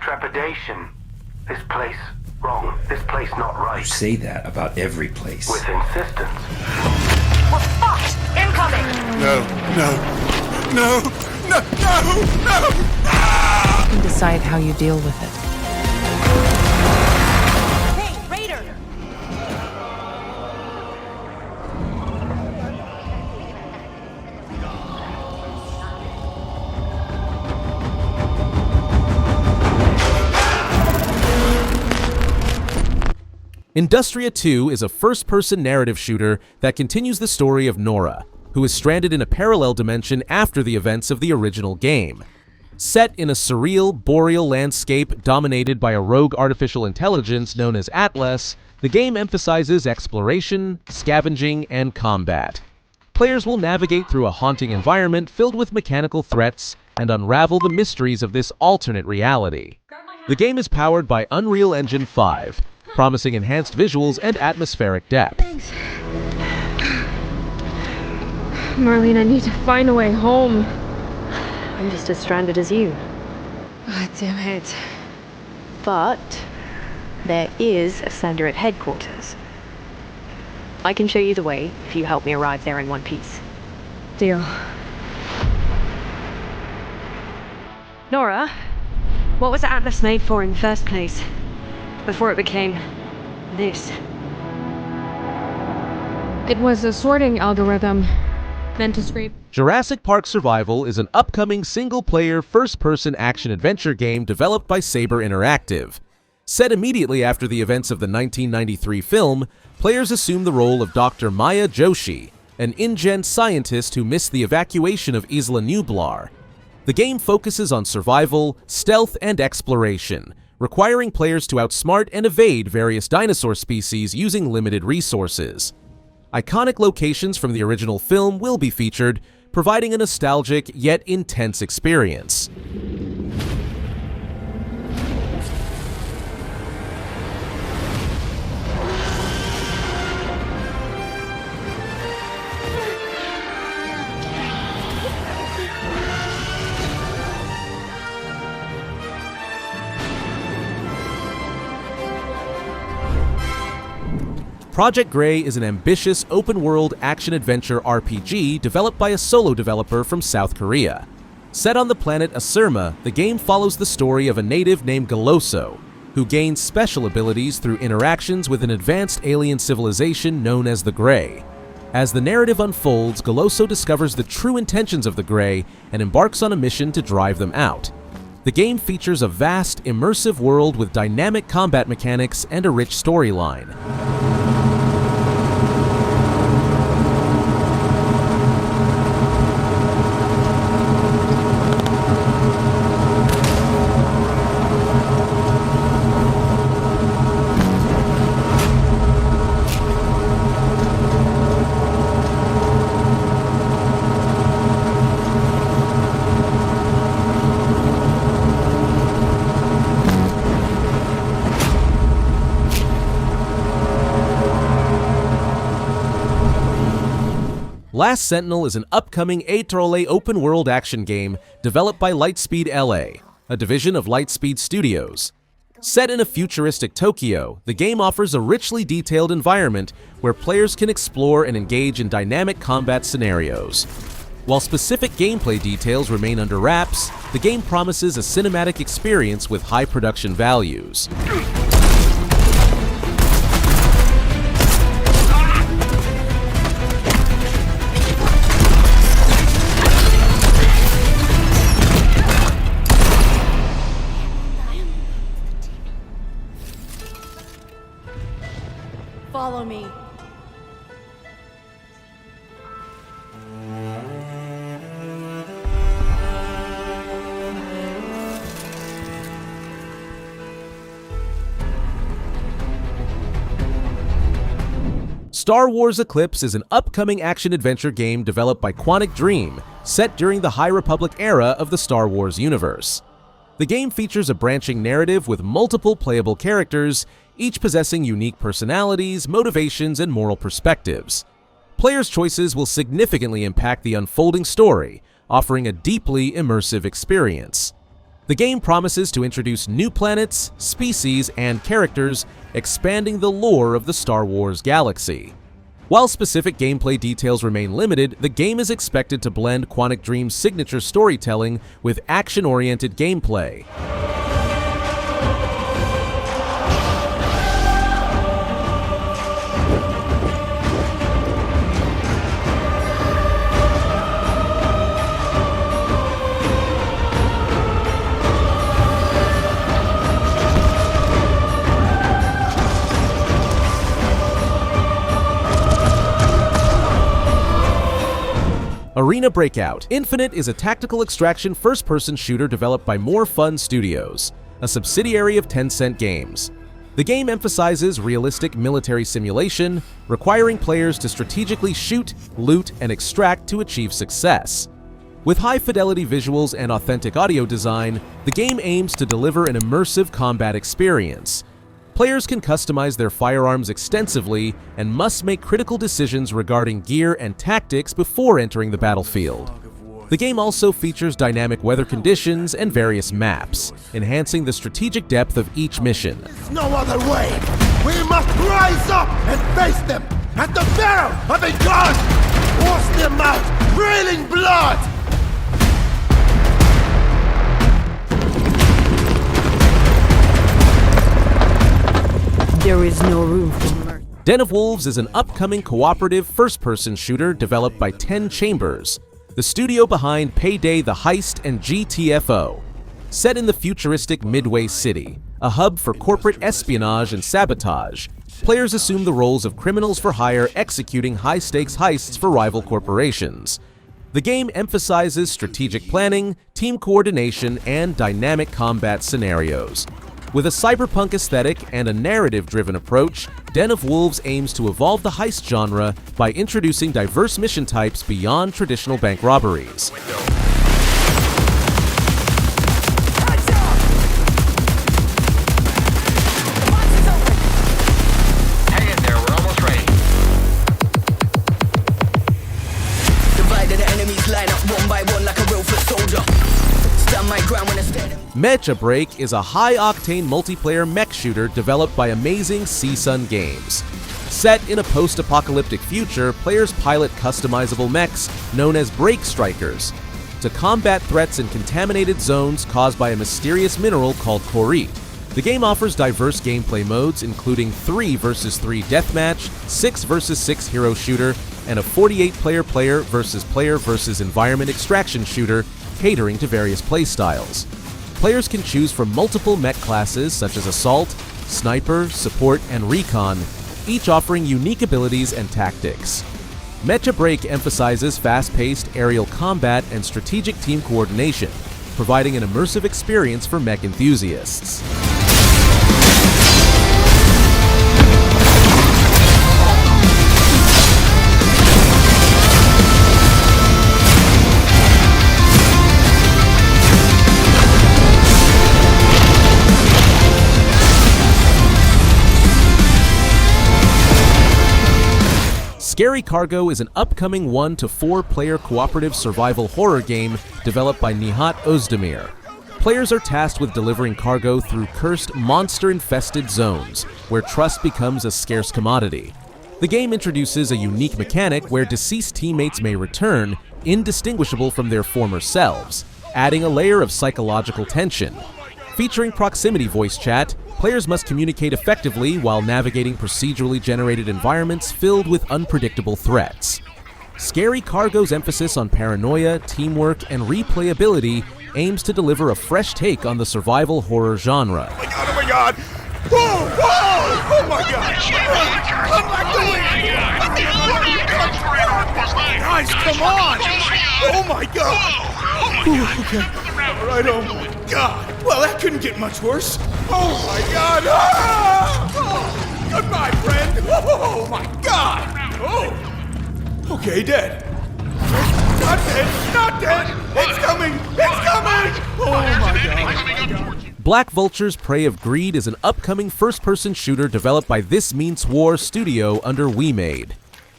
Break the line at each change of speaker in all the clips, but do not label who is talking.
trepidation. This place wrong. This place not right.
You say that about every place.
With insistence.
We're fucked! Incoming!
No, no, no, no, no, no!
You can decide how you deal with it.
Hey, Raider!
Industria 2 is a first-person narrative shooter that continues the story of Nora, who is stranded in a parallel dimension after the events of the original game. Set in a surreal, boreal landscape dominated by a rogue artificial intelligence known as Atlas, the game emphasizes exploration, scavenging, and combat. Players will navigate through a haunting environment filled with mechanical threats and unravel the mysteries of this alternate reality. The game is powered by Unreal Engine 5, promising enhanced visuals and atmospheric depth.
Thanks. Marlene, I need to find a way home.
I'm just as stranded as you.
God damn it.
But there is a sender at headquarters. I can show you the way if you help me arrive there in one piece.
Deal.
Nora, what was Atlas made for in the first place? Before it became this.
It was a sorting algorithm meant to scrape.
Jurassic Park Survival is an upcoming single-player, first-person action-adventure game developed by Saber Interactive. Set immediately after the events of the 1993 film, players assume the role of Dr. Maya Joshi, an InGen scientist who missed the evacuation of Isla Nublar. The game focuses on survival, stealth, and exploration, requiring players to outsmart and evade various dinosaur species using limited resources. Iconic locations from the original film will be featured, providing a nostalgic yet intense experience. Project Grey is an ambitious, open-world action-adventure RPG developed by a solo developer from South Korea. Set on the planet Asurma, the game follows the story of a native named Galoso, who gains special abilities through interactions with an advanced alien civilization known as the Grey. As the narrative unfolds, Galoso discovers the true intentions of the Grey and embarks on a mission to drive them out. The game features a vast, immersive world with dynamic combat mechanics and a rich storyline. Last Sentinel is an upcoming A-Trolle open-world action game developed by Lightspeed LA, a division of Lightspeed Studios. Set in a futuristic Tokyo, the game offers a richly detailed environment where players can explore and engage in dynamic combat scenarios. While specific gameplay details remain under wraps, the game promises a cinematic experience with high production values.
Follow me.
Star Wars Eclipse is an upcoming action-adventure game developed by Quantic Dream, set during the High Republic era of the Star Wars universe. The game features a branching narrative with multiple playable characters, each possessing unique personalities, motivations, and moral perspectives. Players' choices will significantly impact the unfolding story, offering a deeply immersive experience. The game promises to introduce new planets, species, and characters, expanding the lore of the Star Wars galaxy. While specific gameplay details remain limited, the game is expected to blend Quantic Dream's signature storytelling with action-oriented gameplay. Arena Breakout. Infinite is a tactical extraction first-person shooter developed by More Fun Studios, a subsidiary of Tencent Games. The game emphasizes realistic military simulation, requiring players to strategically shoot, loot, and extract to achieve success. With high-fidelity visuals and authentic audio design, the game aims to deliver an immersive combat experience. Players can customize their firearms extensively and must make critical decisions regarding gear and tactics before entering the battlefield. The game also features dynamic weather conditions and various maps, enhancing the strategic depth of each mission.
No other way! We must rise up and face them at the barrel of a gun! Force them out, railing blood!
There is no room for mercy.
Den of Wolves is an upcoming cooperative first-person shooter developed by 10 Chambers, the studio behind Payday the Heist and GTFO. Set in the futuristic Midway City, a hub for corporate espionage and sabotage, players assume the roles of criminals for hire executing high-stakes heists for rival corporations. The game emphasizes strategic planning, team coordination, and dynamic combat scenarios. With a cyberpunk aesthetic and a narrative-driven approach, Den of Wolves aims to evolve the heist genre by introducing diverse mission types beyond traditional bank robberies.
Hang in there, we're almost ready.
Divided the enemies line up one by one like a real foot soldier. Stand my ground when I stand.
Mecha Break is a high-octane multiplayer mech shooter developed by amazing CSUN Games. Set in a post-apocalyptic future, players pilot customizable mechs known as Break Strikers to combat threats in contaminated zones caused by a mysterious mineral called Korite. The game offers diverse gameplay modes, including 3 vs 3 deathmatch, 6 vs 6 hero shooter, and a 48-player player versus environment extraction shooter catering to various playstyles. Players can choose from multiple mech classes such as Assault, Sniper, Support, and Recon, each offering unique abilities and tactics. Mecha Break emphasizes fast-paced aerial combat and strategic team coordination, providing an immersive experience for mech enthusiasts. Scary Cargo is an upcoming 1 to 4 player cooperative survival horror game developed by Nihat Özdemir. Players are tasked with delivering cargo through cursed, monster-infested zones, where trust becomes a scarce commodity. The game introduces a unique mechanic where deceased teammates may return, indistinguishable from their former selves, adding a layer of psychological tension. Featuring proximity voice chat, players must communicate effectively while navigating procedurally generated environments filled with unpredictable threats. Scary Cargo's emphasis on paranoia, teamwork, and replayability aims to deliver a fresh take on the survival horror genre.
Oh my god! Whoa! Whoa! Oh my god! I'm not doing it! Guys, come on! Oh my god! Ooh, okay. Alright, oh my god! Well, that couldn't get much worse. Oh my god! Ah! Oh, goodbye, friend! Oh my god! Oh! Okay, dead. Not dead! Not dead! It's coming! It's coming! Oh my god!
Black Vultures Prey of Greed is an upcoming first-person shooter developed by This Means War studio under WeMade.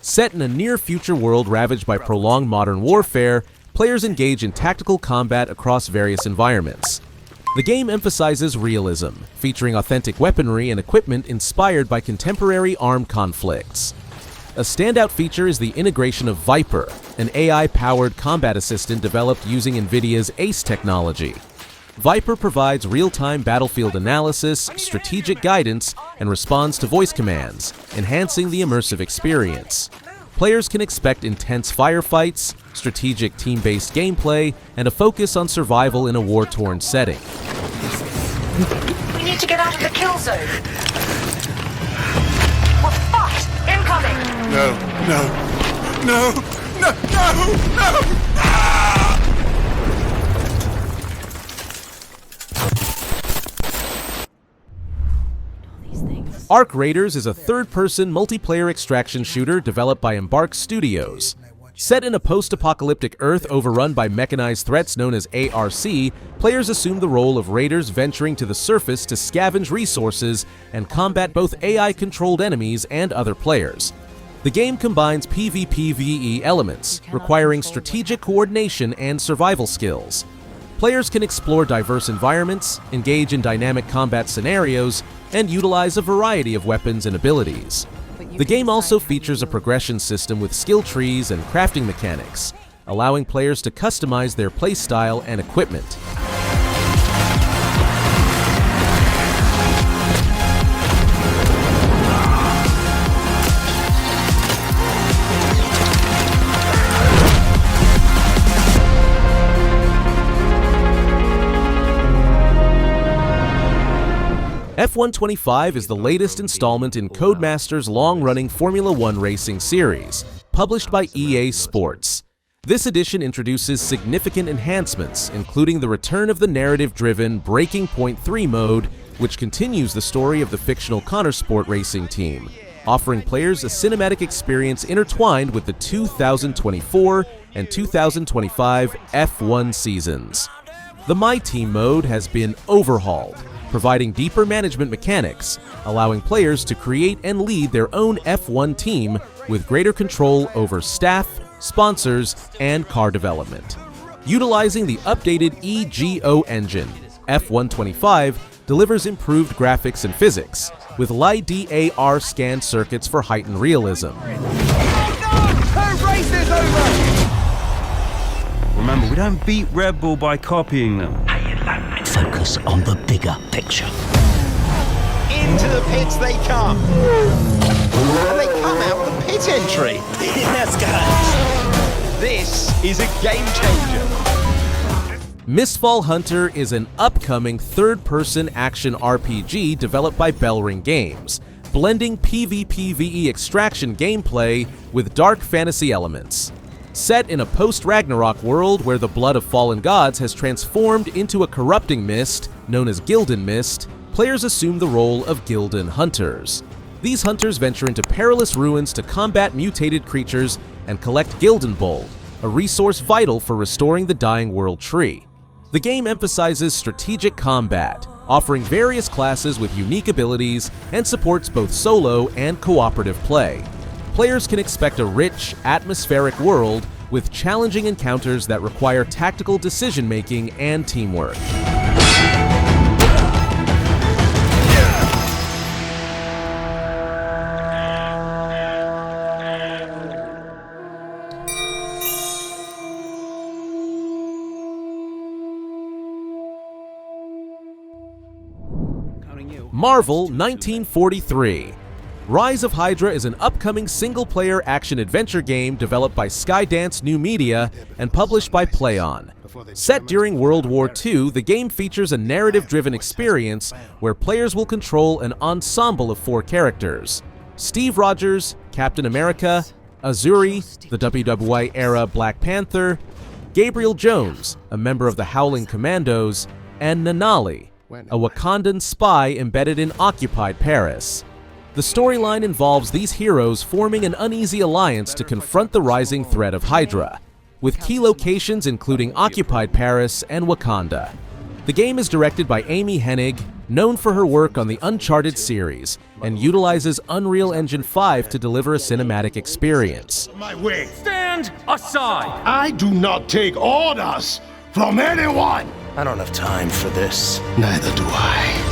Set in a near-future world ravaged by prolonged modern warfare, players engage in tactical combat across various environments. The game emphasizes realism, featuring authentic weaponry and equipment inspired by contemporary armed conflicts. A standout feature is the integration of Viper, an AI-powered combat assistant developed using NVIDIA's ACE technology. Viper provides real-time battlefield analysis, strategic guidance, and responds to voice commands, enhancing the immersive experience. Players can expect intense firefights, strategic team-based gameplay, and a focus on survival in a war-torn setting.
We need to get out of the kill zone. We're fucked! Incoming!
No, no, no, no, no, no! Ah!
Arc Raiders is a third-person multiplayer extraction shooter developed by Embark Studios. Set in a post-apocalyptic Earth overrun by mechanized threats known as ARC, players assume the role of raiders venturing to the surface to scavenge resources and combat both AI-controlled enemies and other players. The game combines PvP-VE elements, requiring strategic coordination and survival skills. Players can explore diverse environments, engage in dynamic combat scenarios, and utilize a variety of weapons and abilities. The game also features a progression system with skill trees and crafting mechanics, allowing players to customize their playstyle and equipment. F125 is the latest installment in Codemasters' long-running Formula One racing series, published by EA Sports. This edition introduces significant enhancements, including the return of the narrative-driven Breaking Point 3 mode, which continues the story of the fictional Connorsport racing team, offering players a cinematic experience intertwined with the 2024 and 2025 F1 seasons. The My Team mode has been overhauled, providing deeper management mechanics, allowing players to create and lead their own F1 team with greater control over staff, sponsors, and car development. Utilizing the updated EGO engine, F125 delivers improved graphics and physics, with LiDAR scan circuits for heightened realism.
Remember, we don't beat Red Bull by copying them.
Focus on the bigger picture.
Into the pits they come. And they come out the pit entry.
Let's go.
This is a game changer.
Mistfall Hunter is an upcoming third-person action RPG developed by Bellring Games, blending PvP-VE extraction gameplay with dark fantasy elements. Set in a post-Ragnarok world where the blood of fallen gods has transformed into a corrupting mist known as Gildan Mist, players assume the role of Gildan Hunters. These hunters venture into perilous ruins to combat mutated creatures and collect Gildan Bold, a resource vital for restoring the dying world tree. The game emphasizes strategic combat, offering various classes with unique abilities and supports both solo and cooperative play. Players can expect a rich, atmospheric world with challenging encounters that require tactical decision-making and teamwork. Marvel 1943. Rise of Hydra is an upcoming single-player action-adventure game developed by Skydance New Media and published by PlayOn. Set during World War II, the game features a narrative-driven experience where players will control an ensemble of 4 characters: Steve Rogers, Captain America, Azuri, the WWE-era Black Panther, Gabriel Jones, a member of the Howling Commandos, and Nanali, a Wakandan spy embedded in occupied Paris. The storyline involves these heroes forming an uneasy alliance to confront the rising threat of Hydra, with key locations including occupied Paris and Wakanda. The game is directed by Amy Hennig, known for her work on the Uncharted series, and utilizes Unreal Engine 5 to deliver a cinematic experience.
My way.
Stand aside!
I do not take orders from anyone.
I don't have time for this.
Neither do I.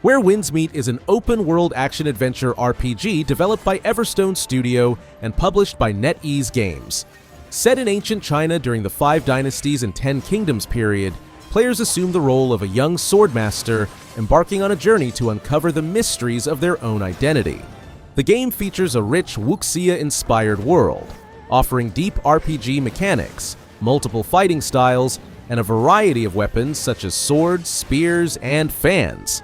Where Winds Meet is an open-world action-adventure RPG developed by Everstone Studio and published by NetEase Games. Set in ancient China during the 5 Dynasties and 10 Kingdoms period, players assume the role of a young swordmaster embarking on a journey to uncover the mysteries of their own identity. The game features a rich wuxia-inspired world, offering deep RPG mechanics, multiple fighting styles, and a variety of weapons such as swords, spears, and fans.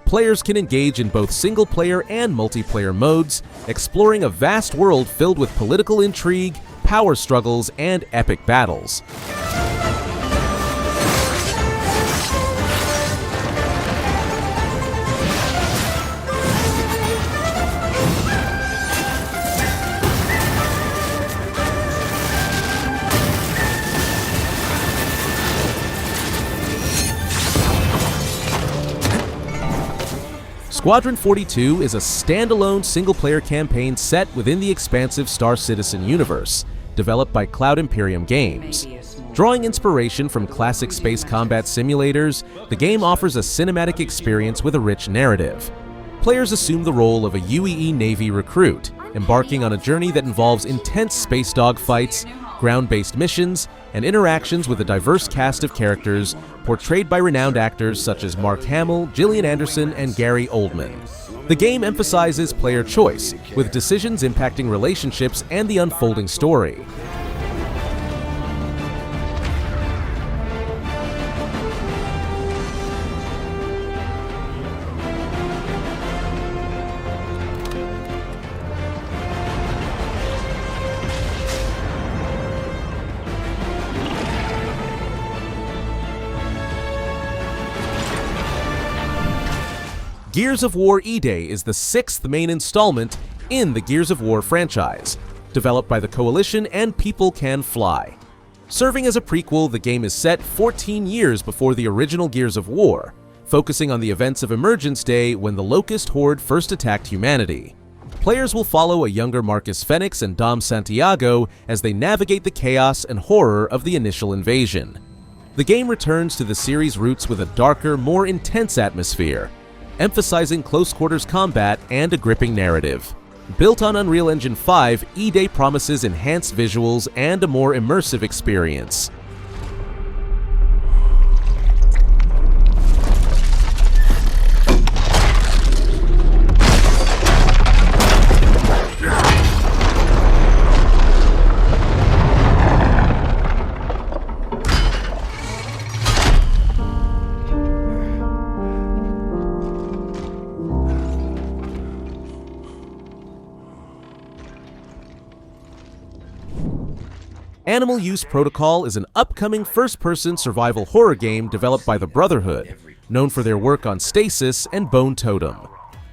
Players can engage in both single-player and multiplayer modes, exploring a vast world filled with political intrigue, power struggles, and epic battles. Squadron 42 is a standalone single-player campaign set within the expansive Star Citizen universe, developed by Cloud Imperium Games. Drawing inspiration from classic space combat simulators, the game offers a cinematic experience with a rich narrative. Players assume the role of a UEE Navy recruit, embarking on a journey that involves intense space dogfights, ground-based missions, and interactions with a diverse cast of characters portrayed by renowned actors such as Mark Hamill, Gillian Anderson, and Gary Oldman. The game emphasizes player choice, with decisions impacting relationships and the unfolding story. Gears of War E-Day is the 6th main installment in the Gears of War franchise, developed by the Coalition and People Can Fly. Serving as a prequel, the game is set 14 years before the original Gears of War, focusing on the events of Emergence Day when the Locust Horde first attacked humanity. Players will follow a younger Marcus Fenix and Dom Santiago as they navigate the chaos and horror of the initial invasion. The game returns to the series' roots with a darker, more intense atmosphere, emphasizing close-quarters combat and a gripping narrative. Built on Unreal Engine 5, E-Day promises enhanced visuals and a more immersive experience. Animal Use Protocol is an upcoming first-person survival horror game developed by the Brotherhood, known for their work on Stasis and Bone Totem.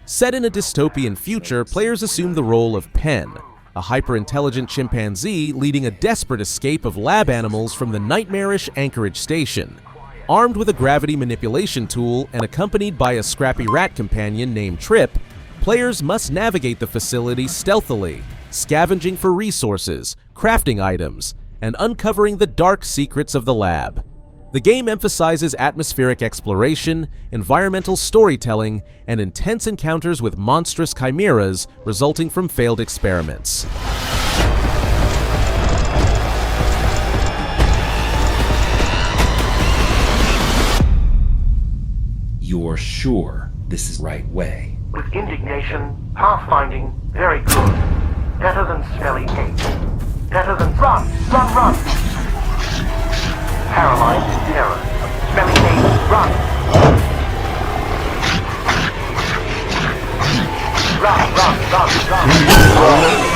Set in a dystopian future, players assume the role of Pen, a hyper-intelligent chimpanzee leading a desperate escape of lab animals from the nightmarish Anchorage Station. Armed with a gravity manipulation tool and accompanied by a scrappy rat companion named Trip, players must navigate the facility stealthily, scavenging for resources, crafting items, and uncovering the dark secrets of the lab. The game emphasizes atmospheric exploration, environmental storytelling, and intense encounters with monstrous chimeras resulting from failed experiments.
You're sure this is the right way?
With indignation, pathfinding, very good. Better than smelly hate. Better than run, run, run. Paralyzed terror. Smelly hate, run. Run, run, run, run.